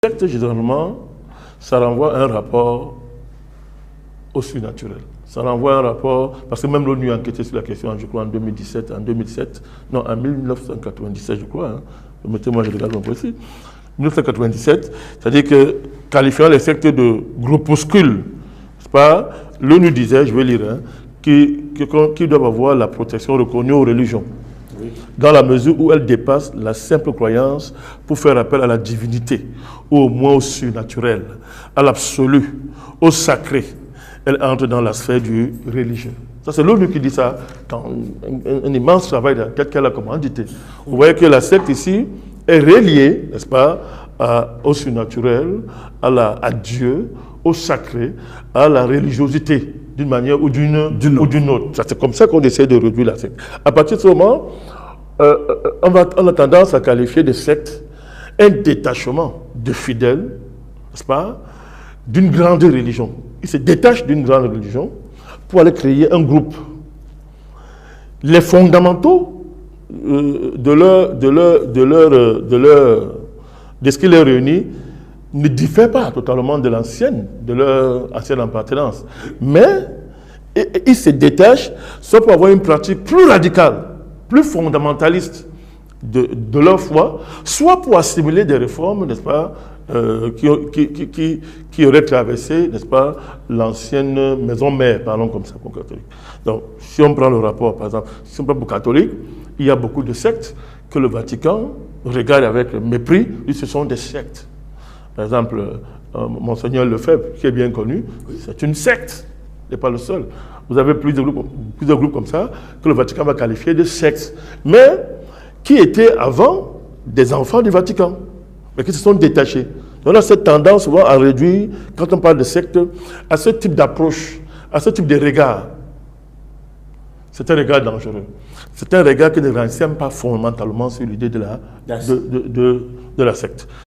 Secte, généralement, ça renvoie à un rapport au surnaturel. Ça renvoie à un rapport, parce que même l'ONU a enquêté sur la question, je crois, en 2017, en 1997, je crois. Hein. Mettez-moi, je regarde un peu ici. 1997, c'est-à-dire que, qualifiant les sectes de groupuscules, c'est pas, l'ONU disait, je vais lire, hein, qui doivent avoir la protection reconnue aux religions, dans la mesure où elles dépassent la simple croyance pour faire appel à la divinité, ou au moins au surnaturel, à l'absolu, au sacré. Elles entrent dans la sphère du religieux. Ça, c'est l'ONU qui dit ça, dans un immense travail qu'elle a commandité. Vous voyez que la secte ici est reliée, n'est-ce pas, au surnaturel, à Dieu, au sacré, à la religiosité, d'une manière ou d'une autre. C'est comme ça qu'on essaie de réduire la secte. À partir de ce moment, on a tendance à qualifier de secte un détachement de fidèles, n'est-ce pas, d'une grande religion. Ils se détachent d'une grande religion pour aller créer un groupe. Les fondamentaux de ce qui les réunit ne diffèrent pas totalement de leur ancienne appartenance. Mais ils se détachent soit pour avoir une pratique plus radicale, plus fondamentaliste de leur foi, soit pour assimiler des réformes, n'est-ce pas, qui auraient traversé, n'est-ce pas, l'ancienne maison mère, parlons comme ça pour catholique. Donc, si on prend le rapport, par exemple, si on prend pour catholique, il y a beaucoup de sectes que le Vatican regarde avec mépris, et ce sont des sectes. Par exemple, Monseigneur Lefebvre, qui est bien connu, c'est une secte, il n'est pas le seul. Vous avez plusieurs groupes comme ça que le Vatican va qualifier de sectes, mais qui étaient avant des enfants du Vatican, mais qui se sont détachés. On a cette tendance souvent à réduire, quand on parle de secte, à ce type d'approche, à ce type de regard. C'est un regard dangereux. C'est un regard qui ne renseigne pas fondamentalement sur l'idée de la secte.